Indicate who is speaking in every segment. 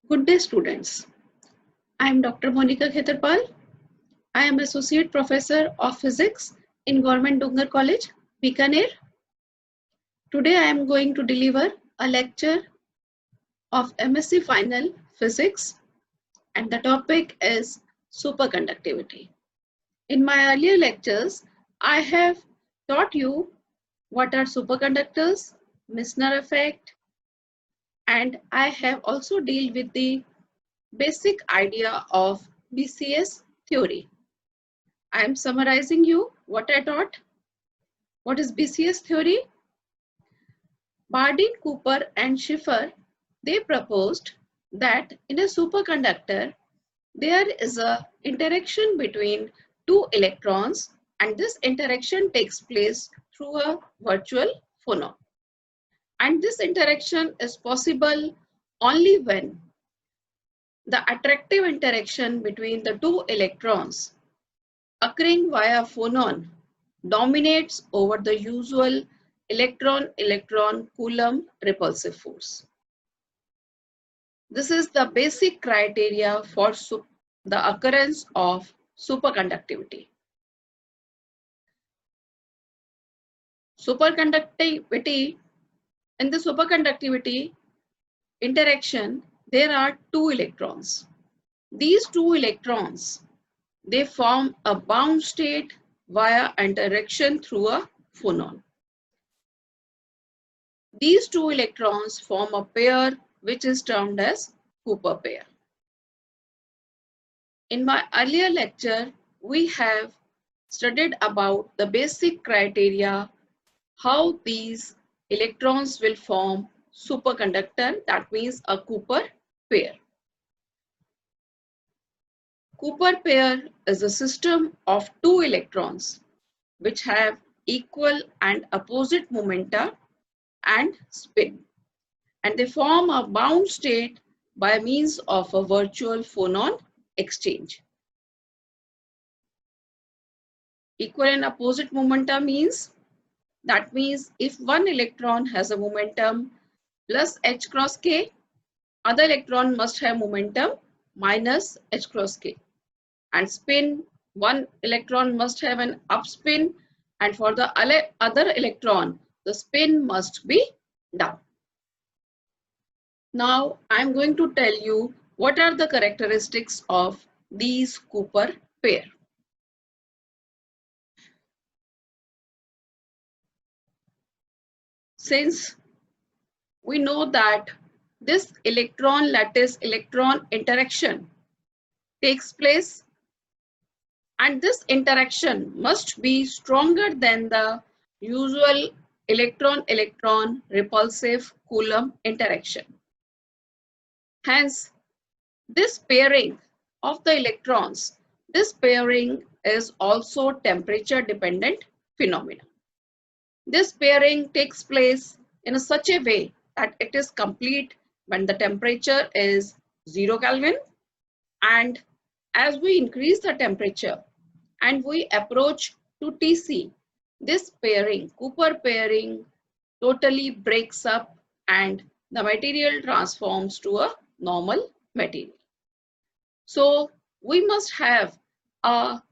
Speaker 1: Good day, students. I am Dr. Monika Khetarpal. I am Associate Professor of Physics in Government Dungar College, Bikaner. Today I am going to deliver a lecture of MSc Final Physics, and the topic is superconductivity. In my earlier lectures, I have taught you what are superconductors, Misner effect, and I have also dealt with the basic idea of BCS theory. I am summarizing you what I taught. What is BCS theory? Bardeen, Cooper and Schiffer, they proposed that in a superconductor, there is a interaction between two electrons, and this interaction takes place through a virtual phonon. And this interaction is possible only when the attractive interaction between the two electrons occurring via phonon dominates over the usual electron-electron Coulomb repulsive force. This is the basic criteria for the occurrence of superconductivity. Superconductivity, in the superconductivity interaction, there are two electrons. These two electrons, they form a bound state via interaction through a phonon. These two electrons form a pair which is termed as Cooper pair. In my earlier lecture, we have studied about the basic criteria, how these electrons will form superconductor, that means a Cooper pair. Cooper pair is a system of two electrons which have equal and opposite momenta and spin, and they form a bound state by means of a virtual phonon exchange. Equal and opposite momenta means, that means if one electron has a momentum plus h cross k, other electron must have momentum minus h cross k. And spin, one electron must have an up spin, and for the other electron, the spin must be down. Now I'm going to tell you what are the characteristics of these Cooper pair. Since we know that this electron lattice electron interaction takes place, and this interaction must be stronger than the usual electron-electron repulsive Coulomb interaction. Hence, this pairing of the electrons, this pairing is also temperature dependent phenomenon. This pairing takes place in such a way that it is complete when the temperature is 0 Kelvin, and as we increase the temperature and we approach to Tc, this pairing, Cooper pairing, totally breaks up and the material transforms to a normal material. So we must have a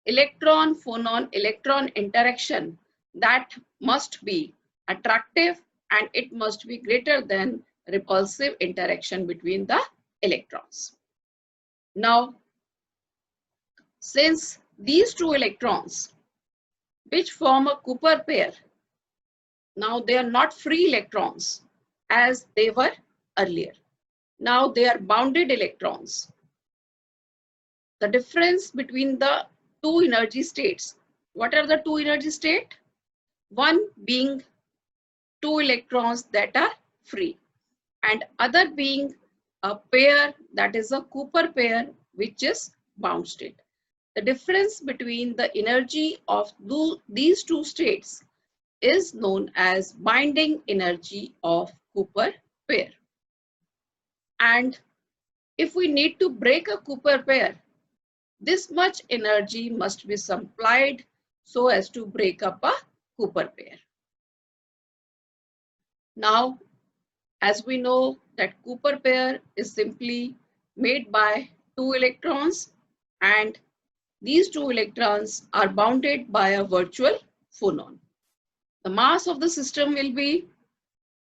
Speaker 1: electron-phonon-electron interaction that must be attractive, and it must be greater than repulsive interaction between the electrons. Now, since these two electrons which form a Cooper pair, now they are not free electrons as they were earlier. Now they are bounded electrons. The difference between the two energy states, what are the two energy states? One being two electrons that are free, and other being a pair that is a Cooper pair which is bound state. The difference between the energy of these two states is known as binding energy of Cooper pair. And if we need to break a Cooper pair, this much energy must be supplied so as to break up a Cooper pair. Now, As we know that Cooper pair is simply made by two electrons, and these two electrons are bounded by a virtual phonon. The mass of the system will be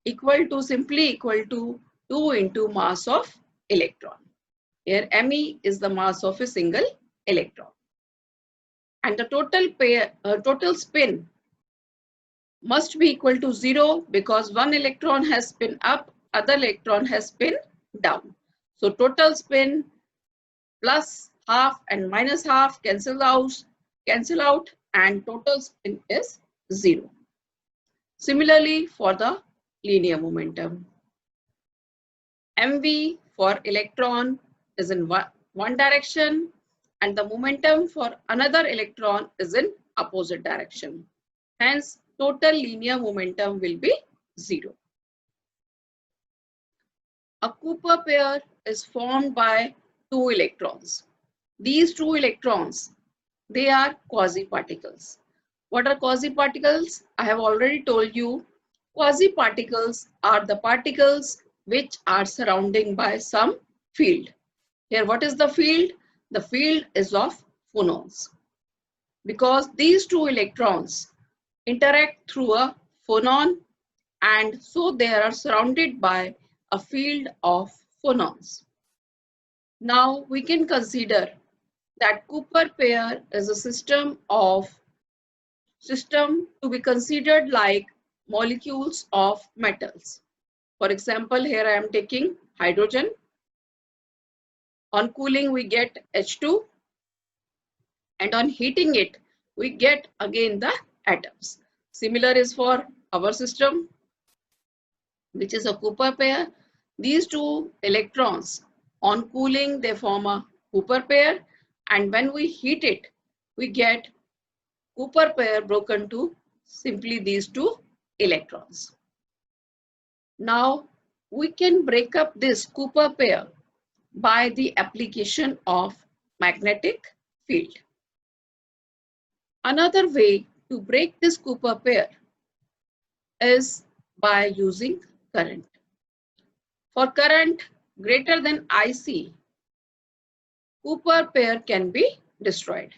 Speaker 1: simply equal to 2 into mass of electron. Here Me is the mass of a single electron. And the total spin must be equal to 0 because one electron has spin up, other electron has spin down. So total spin plus half and minus half cancel out, and total spin is 0. Similarly, for the linear momentum, mv for electron is in one direction and the momentum for another electron is in opposite direction. Hence, total linear momentum will be 0. A Cooper pair is formed by two electrons. These two electrons, they are quasi-particles. What are quasi-particles? I have already told you, quasi-particles are the particles which are surrounding by some field. Here, what is the field? The field is of phonons. Because these two electrons interact through a phonon, and so they are surrounded by a field of phonons. Now we can consider that Cooper pair is a system to be considered like molecules of metals. For example, here I am taking hydrogen. On cooling we get H2, and on heating it we get again the atoms. Similar is for our system, which is a Cooper pair. These two electrons on cooling they form a Cooper pair, and when we heat it we get Cooper pair broken to simply these two electrons. Now we can break up this Cooper pair by the application of magnetic field. Another way to break this Cooper pair is by using current. For current greater than IC, Cooper pair can be destroyed.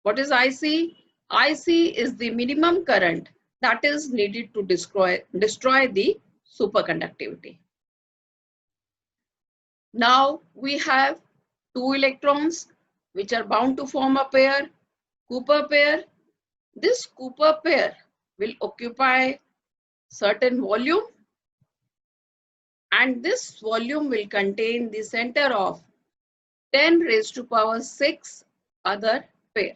Speaker 1: What is IC? IC is the minimum current that is needed to destroy the superconductivity. Now we have two electrons which are bound to form a pair, Cooper pair. This Cooper pair will occupy certain volume, and this volume will contain the center of 10 raised to power 6 other pair.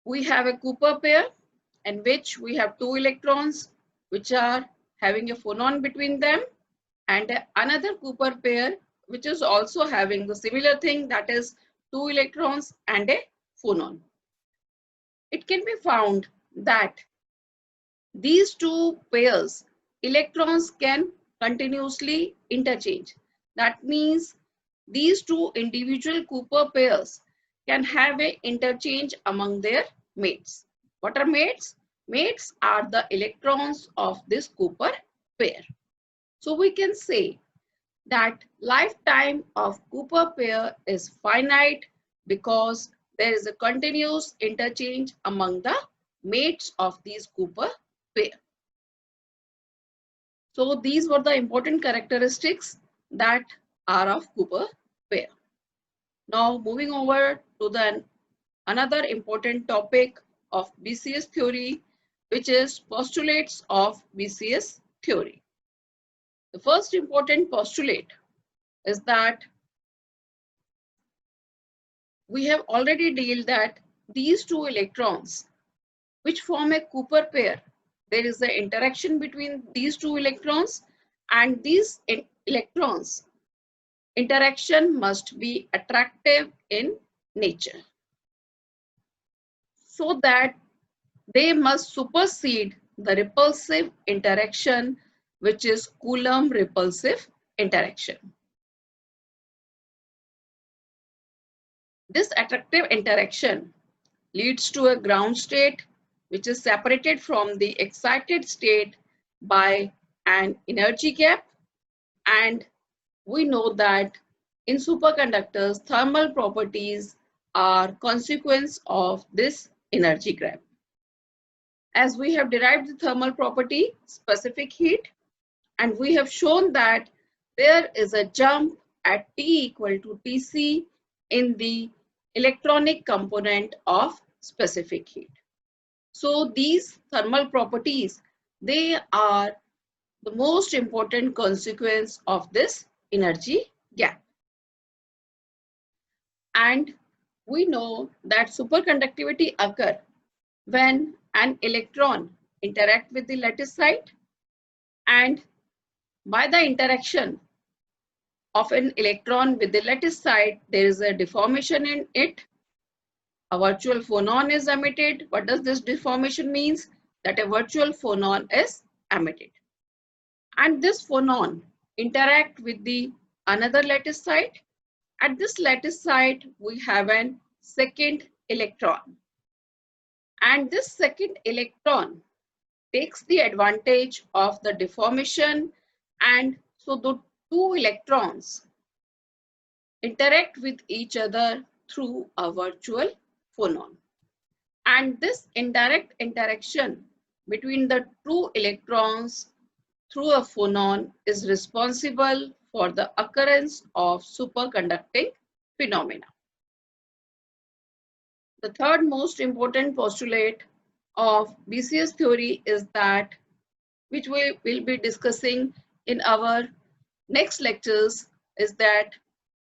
Speaker 1: We have a Cooper pair in which we have two electrons which are having a phonon between them, and another Cooper pair which is also having the similar thing, that is two electrons and a phonon. It can be found that these two pairs electrons can continuously interchange. That means these two individual Cooper pairs can have an interchange among their mates. What are mates? Mates are the electrons of this Cooper pair. So we can say that lifetime of Cooper pair is finite because there is a continuous interchange among the mates of these Cooper pair. So these were the important characteristics that are of Cooper pair. Now moving over to another important topic of BCS theory, which is postulates of BCS theory. The first important postulate is that we have already dealt that these two electrons which form a Cooper pair, there is an interaction between these two electrons, and these electrons interaction must be attractive in nature, so that they must supersede the repulsive interaction, which is Coulomb repulsive interaction. This attractive interaction leads to a ground state which is separated from the excited state by an energy gap, and we know that in superconductors, thermal properties are consequence of this energy gap. As we have derived the thermal property, specific heat, and we have shown that there is a jump at T equal to Tc in the electronic component of specific heat. So these thermal properties, they are the most important consequence of this energy gap. And we know that superconductivity occurs when an electron interact with the lattice site, and by the interaction of an electron with the lattice site, there is a deformation in it. A virtual phonon is emitted. What does this deformation means? That a virtual phonon is emitted. And this phonon interact with the another lattice site. At this lattice site, we have an second electron. And this second electron takes the advantage of the deformation, and so the two electrons interact with each other through a virtual phonon. And this indirect interaction between the two electrons through a phonon is responsible for the occurrence of superconducting phenomena. The third most important postulate of BCS theory is that, which we will be discussing in our next lectures, is that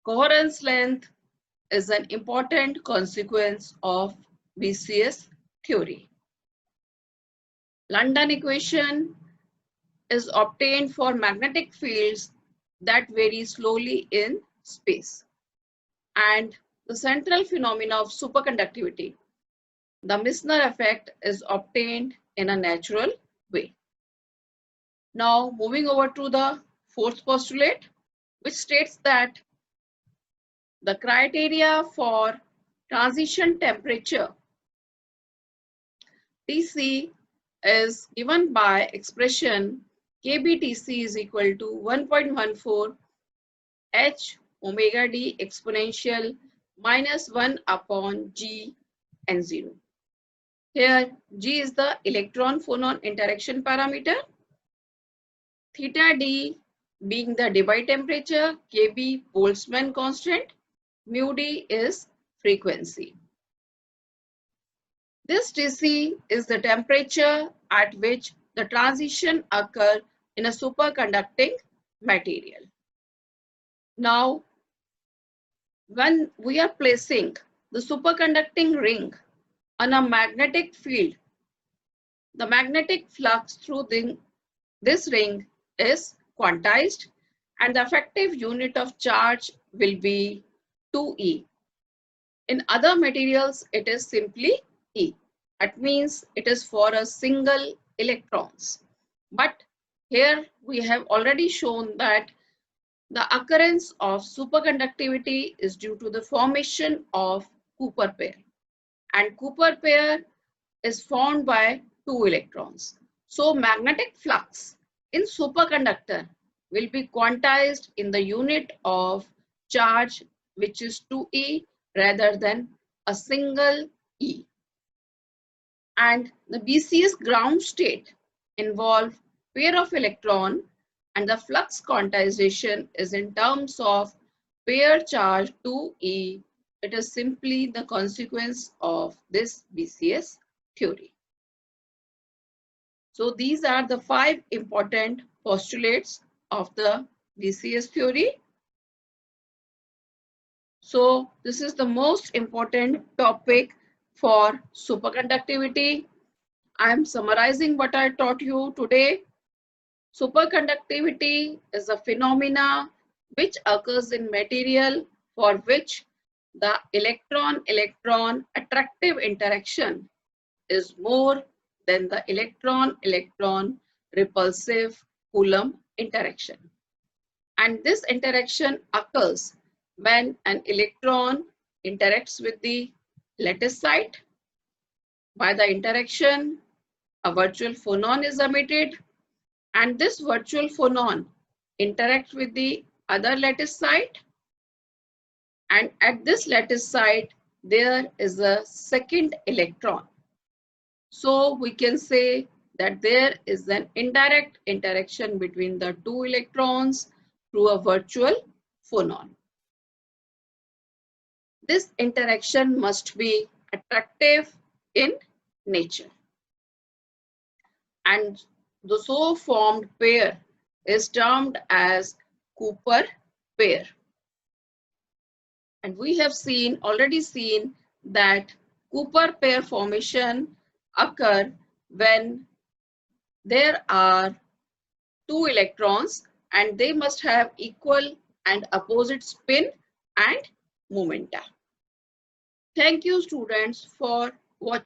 Speaker 1: coherence length is an important consequence of BCS theory. London equation is obtained for magnetic fields that vary slowly in space. And the central phenomena of superconductivity, the Misner effect, is obtained in a natural way. Now moving over to the fourth postulate, which states that the criteria for transition temperature Tc is given by expression kBTc is equal to 1.14 h omega d exponential minus 1 upon g n0. Here g is the electron phonon interaction parameter, theta d being the Debye temperature, kb Boltzmann constant, mu d is frequency. This Tc is the temperature at which the transition occurs in a superconducting material. Now, when we are placing the superconducting ring on a magnetic field, the magnetic flux through this ring is quantized, and the effective unit of charge will be 2e. In other materials, it is simply e. That means it is for a single electrons. But here we have already shown that the occurrence of superconductivity is due to the formation of Cooper pair. And Cooper pair is formed by two electrons. So magnetic flux in superconductor will be quantized in the unit of charge, which is 2e rather than a single e. And the BCS ground state involve pair of electron, and the flux quantization is in terms of pair charge 2e. It is simply the consequence of this BCS theory. So these are the 5 important postulates of the BCS theory. So this is the most important topic for superconductivity. I am summarizing what I taught you today. Superconductivity is a phenomena which occurs in material for which the electron-electron attractive interaction is more than the electron-electron repulsive Coulomb interaction. And this interaction occurs when an electron interacts with the lattice site. By the interaction, a virtual phonon is emitted, and this virtual phonon interacts with the other lattice site, and at this lattice site there is a second electron. So we can say that there is an indirect interaction between the two electrons through a virtual phonon. This interaction must be attractive in nature, and the so formed pair is termed as Cooper pair. And we have already seen that Cooper pair formation occur when there are two electrons and they must have equal and opposite spin and momenta. Thank you, students, for